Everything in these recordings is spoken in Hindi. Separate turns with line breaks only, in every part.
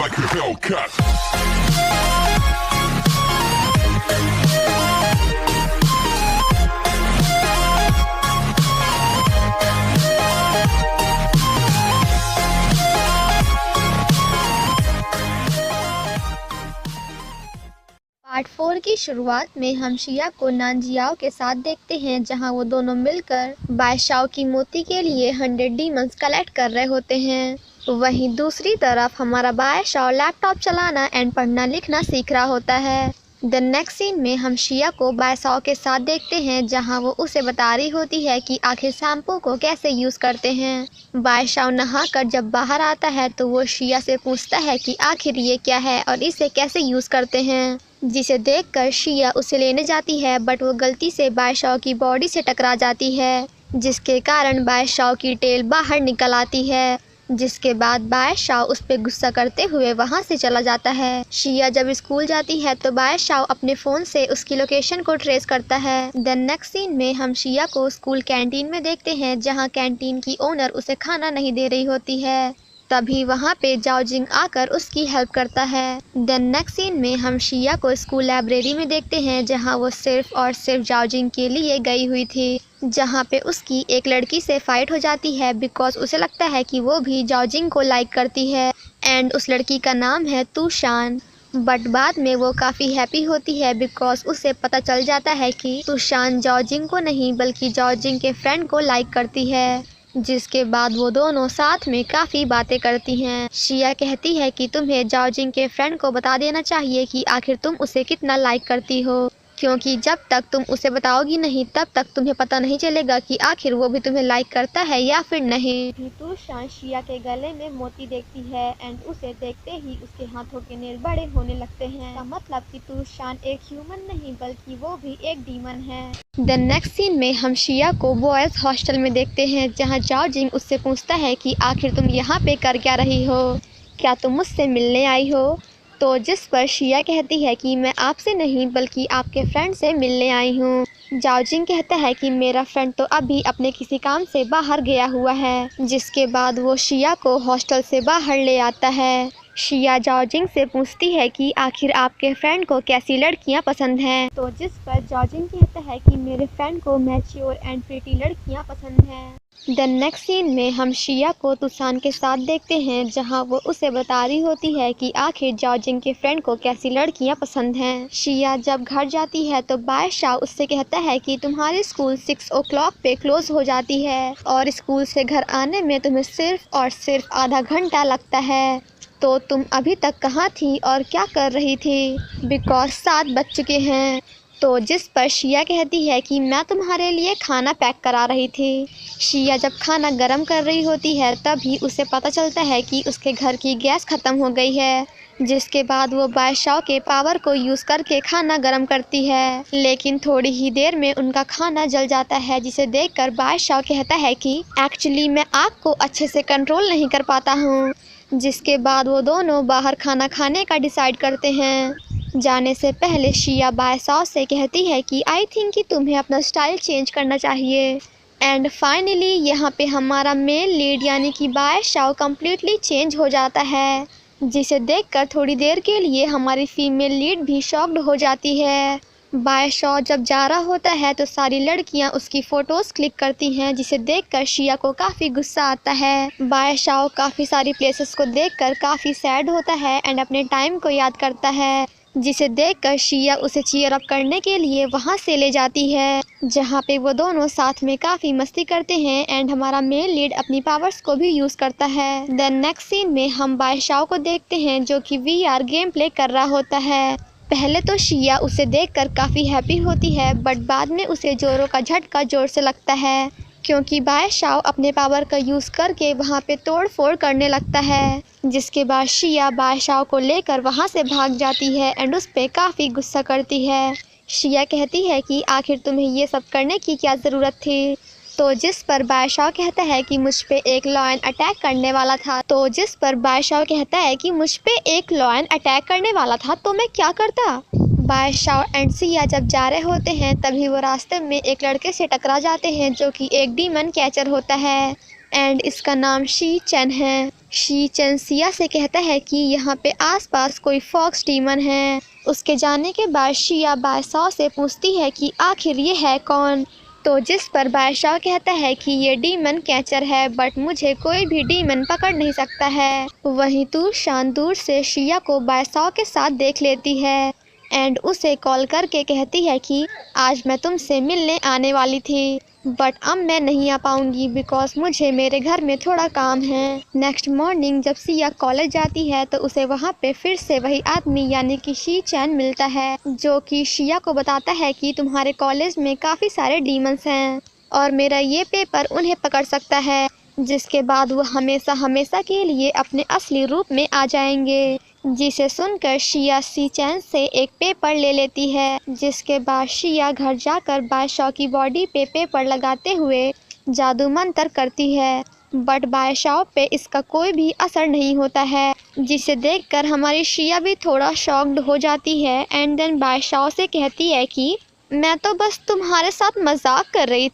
like a Hellcat.
पार्ट 4 की शुरुआत में हम शिया को नानजियाओ के साथ देखते हैं, जहां वो दोनों मिलकर बादशाह की मोती के लिए 100 डीमंस कलेक्ट कर रहे होते हैं। वहीं दूसरी तरफ हमारा बादशाह लैपटॉप चलाना एंड पढ़ना लिखना सीख रहा होता है। द नेक्स्ट सीन में हम शिया को बादशाह के साथ देखते हैं, जहां वो उसे बता रही होती है कि आखिर शैम्पू को कैसे यूज़ करते हैं। बादशाह नहाकर जब बाहर आता है तो वो शिया से पूछता है कि आखिर ये क्या है और इसे कैसे यूज़ करते हैं, जिसे देखकर शिया उसे लेने जाती है, बट वो गलती से बादशाह की बॉडी से टकरा जाती है, जिसके कारण बादशाह की टेल बाहर निकल आती है। जिसके बाद बादशाह उस पर गुस्सा करते हुए वहां से चला जाता है। शिया जब स्कूल जाती है तो बादशाह अपने फ़ोन से उसकी लोकेशन को ट्रेस करता है। द नेक्स्ट सीन में हम शिया को स्कूल कैंटीन में देखते हैं, जहां कैंटीन की ओनर उसे खाना नहीं दे रही होती है। तभी वहाँ पे जाओजिंग आकर उसकी हेल्प करता है। द नेक्स्ट सीन में हम शिया को स्कूल लाइब्रेरी में देखते हैं, जहाँ वो सिर्फ और सिर्फ जाओजिंग के लिए गई हुई थी, जहाँ पे उसकी एक लड़की से फाइट हो जाती है बिकॉज उसे लगता है कि वो भी जाओजिंग को लाइक करती है एंड उस लड़की का नाम है तुशान। बट बाद में वो काफ़ी हैप्पी होती है बिकॉज उसे पता चल जाता है कि तुशान जाओजिंग को नहीं बल्कि जाओजिंग के फ्रेंड को लाइक करती है। जिसके बाद वो दोनों साथ में काफ़ी बातें करती हैं। शिया कहती है कि तुम्हें जाओजिंग के फ्रेंड को बता देना चाहिए कि आखिर तुम उसे कितना लाइक करती हो, क्योंकि जब तक तुम उसे बताओगी नहीं तब तक तुम्हें पता नहीं चलेगा कि आखिर वो भी तुम्हें लाइक करता है या फिर नहीं। तुशान शिया के गले में मोती देखती है एंड उसे देखते ही उसके हाथों के नेल बड़े होने लगते हैं। का मतलब कि तुशान एक ह्यूमन नहीं बल्कि वो भी एक डीमन है। द नेक्स्ट सीन में हम शिया को बॉयज़ हॉस्टल में देखते हैं, जहाँ जाओजिंग उससे पूछता है कि आखिर तुम यहाँ पे कर क्या रही हो, क्या तुम मुझसे मिलने आई हो। तो जिस पर शिया कहती है कि मैं आपसे नहीं बल्कि आपके फ्रेंड से मिलने आई हूँ। जाओजिंग कहता है कि मेरा फ्रेंड तो अभी अपने किसी काम से बाहर गया हुआ है, जिसके बाद वो शिया को हॉस्टल से बाहर ले आता है। शिया जाओजिंग से पूछती है कि आखिर आपके फ्रेंड को कैसी लड़कियां पसंद हैं, तो जिस पर जाओजिंग कहता है कि मेरे फ्रेंड को मैच्योर एंड प्रिटी लड़कियां पसंद हैं। द नेक्स्ट सीन में हम शिया को तुशान के साथ देखते हैं, जहां वो उसे बता रही होती है कि आखिर जाओजिंग के फ्रेंड को कैसी लड़कियां पसंद हैं। शिया जब घर जाती है तो बादशाह उससे कहता है कि तुम्हारी स्कूल 6 o'clock पे क्लोज हो जाती है और स्कूल से घर आने में तुम्हें सिर्फ और सिर्फ आधा घंटा लगता है, तो तुम अभी तक कहाँ थी और क्या कर रही थी, बिकॉज 7 बज चुके हैं। तो जिस पर शिया कहती है कि मैं तुम्हारे लिए खाना पैक करा रही थी। शिया जब खाना गर्म कर रही होती है तभी उसे पता चलता है कि उसके घर की गैस ख़त्म हो गई है, जिसके बाद वो बादशाह के पावर को यूज़ करके खाना गर्म करती है, लेकिन थोड़ी ही देर में उनका खाना जल जाता है, जिसे देखकर बादशाह कहता है कि एक्चुअली मैं आग को अच्छे से कंट्रोल नहीं कर पाता हूँ। जिसके बाद वो दोनों बाहर खाना खाने का डिसाइड करते हैं। जाने से पहले शिया बादशाह से कहती है कि आई थिंक कि तुम्हें अपना स्टाइल चेंज करना चाहिए। एंड फाइनली यहाँ पे हमारा मेल लीड यानी कि बादशाह कम्प्लीटली चेंज हो जाता है, जिसे देखकर थोड़ी देर के लिए हमारी फीमेल लीड भी शॉक्ड हो जाती है। बादशाह जब जा रहा होता है तो सारी लड़कियां उसकी फ़ोटोज़ क्लिक करती हैं, जिसे देखकर शिया को काफ़ी गुस्सा आता है। बादशाह काफ़ी सारी प्लेसेस को देखकर काफ़ी सैड होता है एंड अपने टाइम को याद करता है, जिसे देखकर शिया उसे चीयर अप करने के लिए वहां से ले जाती है, जहां पे वो दोनों साथ में काफ़ी मस्ती करते हैं एंड हमारा मेल लीड अपनी पावर्स को भी यूज़ करता है। द नेक्स्ट सीन में हम बादशाह को देखते हैं जो कि VR गेम प्ले कर रहा होता है। पहले तो शिया उसे देखकर काफ़ी हैप्पी होती है, बट बाद में उसे जोरों का झटका जोर से लगता है, क्योंकि बादशाह अपने पावर का यूज़ करके वहाँ पे तोड़ फोड़ करने लगता है। जिसके बाद शिया बादशाह को लेकर वहाँ से भाग जाती है एंड उस पर काफ़ी गुस्सा करती है। शिया कहती है कि आखिर तुम्हें ये सब करने की क्या ज़रूरत थी, तो जिस पर बादशाह कहता है कि मुझ पे एक लॉयन अटैक करने वाला था। तो जिस पर बादशाह कहता है कि मुझ पे एक लॉयन अटैक करने वाला था तो मैं क्या करता। बादशाह एंड शिया जब जा रहे होते हैं तभी वो रास्ते में एक लड़के से टकरा जाते हैं जो कि एक डीमन कैचर होता है। एंड इसका नाम शी चैन है। शी चैन सिया से कहता है कि यहाँ पे आसपास कोई फॉक्स डीमन है। उसके जाने के बाद शिया बादशाह से पूछती है कि आखिर ये है कौन, तो जिस पर बादशाह कहता है कि ये डीमन कैचर है, बट मुझे कोई भी डीमन पकड़ नहीं सकता है। वहीं तूशान दूर से शिया को बादशाह के साथ देख लेती है एंड उसे कॉल करके कहती है कि आज मैं तुमसे मिलने आने वाली थी, बट अब मैं नहीं आ पाऊंगी बिकॉज मुझे मेरे घर में थोड़ा काम है। नेक्स्ट मॉर्निंग जब सिया कॉलेज जाती है तो उसे वहाँ पे फिर से वही आदमी यानी कि शी चैन मिलता है, जो कि शिया को बताता है कि तुम्हारे कॉलेज में काफ़ी सारे डीमंस हैं और मेरा ये पेपर उन्हें पकड़ सकता है, जिसके बाद वो हमेशा हमेशा के लिए अपने असली रूप में आ जाएंगे। जिसे सुनकर शिया शी चैन से एक पेपर ले लेती है, जिसके बाद शिया घर जाकर बादशाह की बॉडी पे पेपर लगाते हुए जादू मंत्र करती है, बट बादशाह पे इसका कोई भी असर नहीं होता है, जिसे देखकर हमारी शिया भी थोड़ा शॉक्ड हो जाती है एंड देन बादशाह से कहती है कि मैं तो बस तुम्हारे साथ मजाक कर रही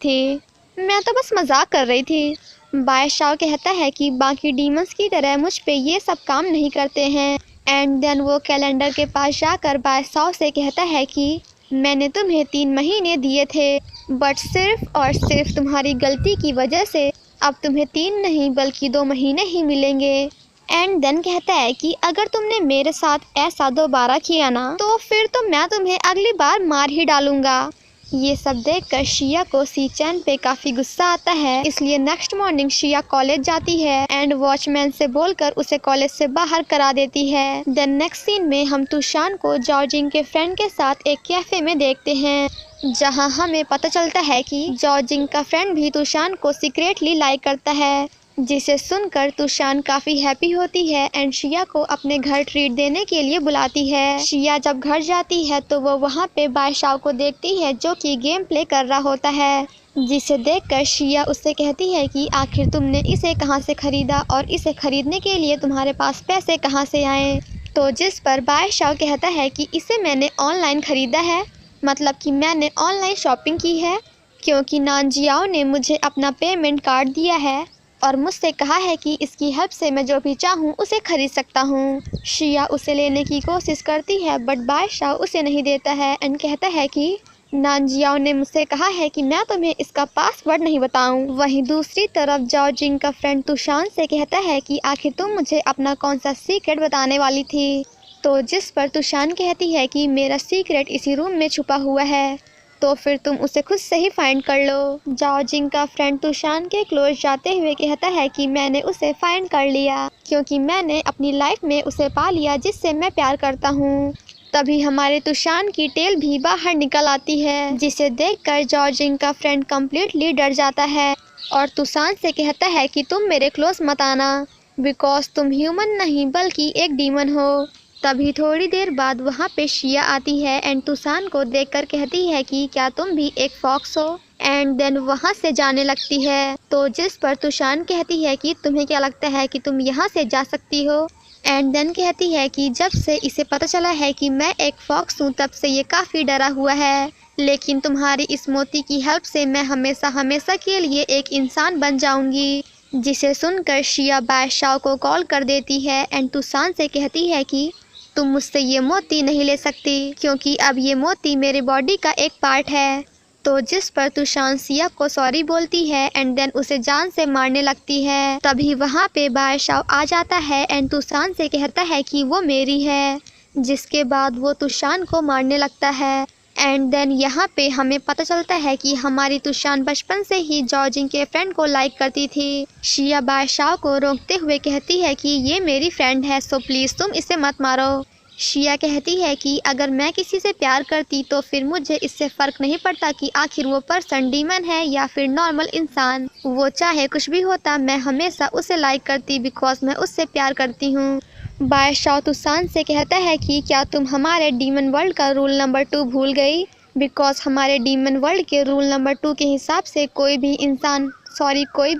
थी। बादशाह कहता है कि बाकी डीमंस की तरह मुझ पे ये सब काम नहीं करते हैं एंड देन वो कैलेंडर के पास जाकर बादशाह से कहता है कि मैंने तुम्हें 3 महीने दिए थे, बट सिर्फ और सिर्फ तुम्हारी गलती की वजह से अब तुम्हें 3 नहीं बल्कि 2 महीने ही मिलेंगे। एंड देन कहता है कि अगर तुमने मेरे साथ ऐसा दोबारा किया ना तो फिर तो मैं तुम्हें अगली बार मार ही डालूंगा। ये सब देखकर शिया को शी चैन पे काफ़ी गुस्सा आता है, इसलिए नेक्स्ट मॉर्निंग शिया कॉलेज जाती है एंड वॉचमैन से बोलकर उसे कॉलेज से बाहर करा देती है। देन नेक्स्ट सीन में हम तूशान को जॉर्जिंग के फ्रेंड के साथ एक कैफे में देखते हैं, जहां हमें पता चलता है कि जॉर्जिंग का फ्रेंड भी तूशान को सीक्रेटली लाइक करता है, जिसे सुनकर तूशान काफ़ी हैप्पी होती है एंड शिया को अपने घर ट्रीट देने के लिए बुलाती है। शिया जब घर जाती है तो वो वहाँ पे बादशाह को देखती है जो कि गेम प्ले कर रहा होता है, जिसे देखकर शिया उससे कहती है कि आखिर तुमने इसे कहाँ से खरीदा और इसे खरीदने के लिए तुम्हारे पास पैसे कहाँ से आए, तो जिस पर बादशाह कहता है कि इसे मैंने ऑनलाइन खरीदा है, मतलब कि मैंने ऑनलाइन शॉपिंग की है, क्योंकि नानजियाओ ने मुझे अपना पेमेंट कार्ड दिया है और मुझसे कहा है कि इसकी हेल्प से मैं जो भी चाहूँ उसे खरीद सकता हूँ। शिया उसे लेने की कोशिश करती है बट बादशाह उसे नहीं देता है एंड कहता है कि नानजियाओ ने मुझसे कहा है कि मैं तुम्हें इसका पासवर्ड नहीं बताऊं। वहीं दूसरी तरफ जॉर्जिंग का फ्रेंड तूशान से कहता है कि आखिर तुम मुझे अपना कौन सा सीक्रेट बताने वाली थी, तो जिस पर तूशान कहती है कि मेरा सीक्रेट इसी रूम में छुपा हुआ है, तो फिर तुम उसे खुद से ही फाइंड कर लो। जॉर्जिंग का फ्रेंड तूशान के क्लोज जाते हुए कहता है कि मैंने उसे फाइंड कर लिया क्योंकि मैंने अपनी लाइफ में उसे पा लिया जिससे मैं प्यार करता हूँ। तभी हमारे तूशान की टेल भी बाहर निकल आती है, जिसे देखकर जॉर्जिंग का फ्रेंड कम्प्लीटली डर जाता है और तूशान से कहता है कि तुम मेरे क्लोज मत आना बिकॉज तुम ह्यूमन नहीं बल्कि एक डीमन हो। तभी थोड़ी देर बाद वहाँ पे शिया आती है एंड तूशान को देखकर कहती है कि क्या तुम भी एक फॉक्स हो, एंड देन वहाँ से जाने लगती है, तो जिस पर तूशान कहती है कि तुम्हें क्या लगता है कि तुम यहाँ से जा सकती हो, एंड देन कहती है कि जब से इसे पता चला है कि मैं एक फॉक्स हूँ तब से ये काफ़ी डरा हुआ है, लेकिन तुम्हारी इस मोती की हेल्प से मैं हमेशा हमेशा के लिए एक इंसान बन जाऊंगी। जिसे सुनकर शिया बादशाह को कॉल कर देती है एंड तूशान से कहती है कि तुम मुझसे ये मोती नहीं ले सकती क्योंकि अब ये मोती मेरे बॉडी का एक पार्ट है, तो जिस पर तूशान सिया को सॉरी बोलती है एंड देन उसे जान से मारने लगती है। तभी वहाँ पे बादशाह आ जाता है एंड तूशान से कहता है कि वो मेरी है, जिसके बाद वो तूशान को मारने लगता है। एंड देन यहाँ पे हमें पता चलता है कि हमारी तूशान बचपन से ही जॉर्जिंग के फ्रेंड को लाइक करती थी। शिया बादशाह को रोकते हुए कहती है कि ये मेरी फ्रेंड है, सो प्लीज़ तुम इसे मत मारो। शिया कहती है कि अगर मैं किसी से प्यार करती तो फिर मुझे इससे फ़र्क नहीं पड़ता कि आखिर वो पर्सन डीमन है या फिर नॉर्मल इंसान, वो चाहे कुछ भी होता मैं हमेशा उसे लाइक करती बिकॉज मैं उससे प्यार करती हूँ। बादशाह तूशान से कहता है कि क्या तुम हमारे डीमन वर्ल्ड का रूल नंबर 2 भूल गई, बिकॉज हमारे डीमन वर्ल्ड के रूल नंबर 2 के हिसाब से कोई भी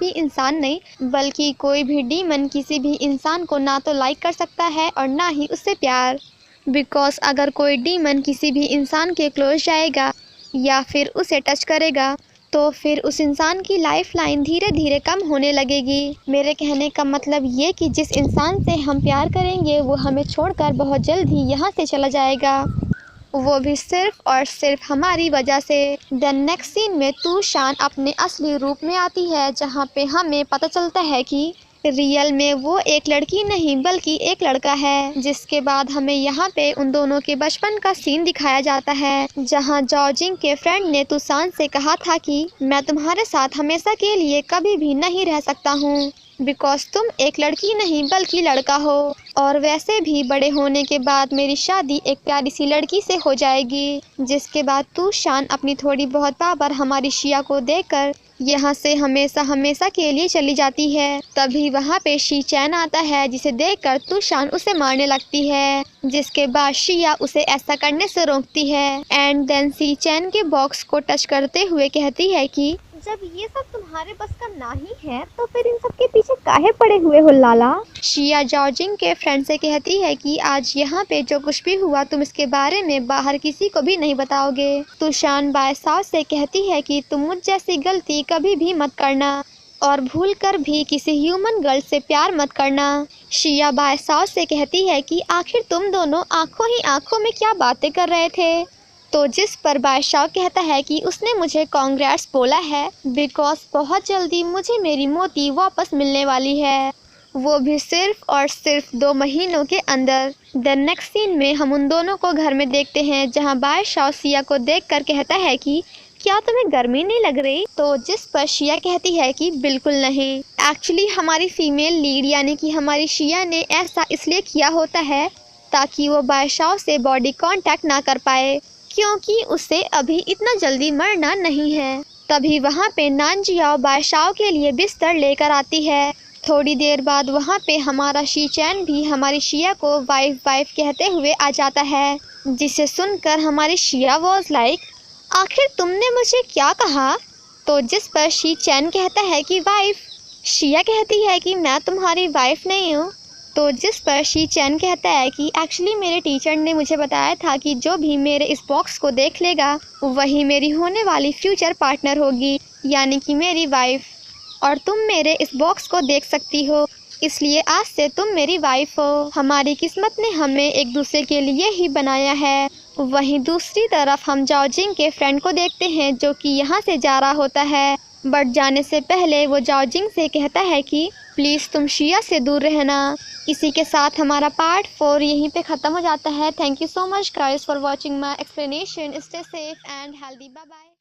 इंसान नहीं बल्कि कोई भी डीमन किसी भी इंसान को ना तो लाइक कर सकता है और ना ही उससे प्यार, बिकॉज अगर कोई डीमन किसी भी इंसान के क्लोज जाएगा या फिर उसे टच करेगा तो फिर उस इंसान की लाइफ लाइन धीरे धीरे कम होने लगेगी। मेरे कहने का मतलब ये कि जिस इंसान से हम प्यार करेंगे वो हमें छोड़कर बहुत जल्द ही यहाँ से चला जाएगा, वो भी सिर्फ और सिर्फ हमारी वजह से। द नेक्स्ट सीन में तूशान अपने असली रूप में आती है, जहाँ पे हमें पता चलता है कि रियल में वो एक लड़की नहीं बल्कि एक लड़का है। जिसके बाद हमें यहाँ पे उन दोनों के बचपन का सीन दिखाया जाता है, जहाँ जॉर्जिंग के फ्रेंड ने तूशान से कहा था कि मैं तुम्हारे साथ हमेशा के लिए कभी भी नहीं रह सकता हूँ, बिकॉज तुम एक लड़की नहीं बल्कि लड़का हो, और वैसे भी बड़े होने के बाद मेरी शादी एक प्यारी सी लड़की से हो जाएगी। जिसके बाद तूशान अपनी थोड़ी बहुत पावर हमारी शिया को देकर यहाँ से हमेशा हमेशा के लिए चली जाती है। तभी वहाँ पे शी चैन आता है, जिसे देखकर तूशान उसे मारने लगती है। जिसके बाद शिया उसे ऐसा करने से रोकती है एंड देन शी चैन के बॉक्स को टच करते हुए कहती है कि जब ये सब तुम्हारे बस का नहीं है तो फिर इन सब के पीछे काहे पड़े हुए हो लाला। शिया जॉर्जिंग के फ्रेंड से कहती है कि आज यहाँ पे जो कुछ भी हुआ तुम इसके बारे में बाहर किसी को भी नहीं बताओगे। तूशान बाय साउस से कहती है कि तुम मुझ जैसी गलती कभी भी मत करना और भूल कर भी किसी ह्यूमन गर्ल से प्यार मत करना। शिया बाय साउस से कहती है कि आखिर तुम दोनों आंखों ही आंखों में क्या बातें कर रहे थे। तो जिस पर बादशाह कहता है कि उसने मुझे कांग्रेट्स बोला है बिकॉज बहुत जल्दी मुझे मेरी मोती वापस मिलने वाली है, वो भी सिर्फ और सिर्फ 2 महीनों के अंदर। द नेक्स्ट सीन में हम उन दोनों को घर में देखते हैं, जहां बादशाह शिया को देखकर कहता है कि क्या तुम्हें गर्मी नहीं लग रही। तो जिस पर शिया कहती है कि बिल्कुल नहीं। एक्चुअली हमारी फीमेल लीड यानी कि हमारी शिया ने ऐसा इसलिए किया होता है ताकि वो बादशाह से बॉडी कांटेक्ट ना कर पाए, क्योंकि उसे अभी इतना जल्दी मरना नहीं है। तभी वहाँ पे नानजियाओ बादशाह के लिए बिस्तर लेकर आती है। थोड़ी देर बाद वहाँ पे हमारा शी चैन भी हमारी शिया को वाइफ वाइफ कहते हुए आ जाता है, जिसे सुनकर हमारी शिया वॉज लाइक आखिर तुमने मुझे क्या कहा। तो जिस पर शी चैन कहता है कि वाइफ। शिया कहती है कि मैं तुम्हारी वाइफ नहीं हूँ। तो जिस पर शी चैन कहता है कि एक्चुअली मेरे टीचर ने मुझे बताया था कि जो भी मेरे इस बॉक्स को देख लेगा वही मेरी होने वाली फ्यूचर पार्टनर होगी, यानी कि मेरी वाइफ, और तुम मेरे इस बॉक्स को देख सकती हो, इसलिए आज से तुम मेरी वाइफ हो। हमारी किस्मत ने हमें एक दूसरे के लिए ही बनाया है। वहीं दूसरी तरफ हम जॉर्जिंग के फ्रेंड को देखते हैं, जो कि यहाँ से जा रहा होता है, बट जाने से पहले वो जॉर्जिंग से कहता है कि प्लीज़ तुम शिया से दूर रहना। इसी के साथ हमारा पार्ट 4 यहीं पे ख़त्म हो जाता है। Thank you so much guys for watching my explanation. Stay safe and healthy. Bye bye.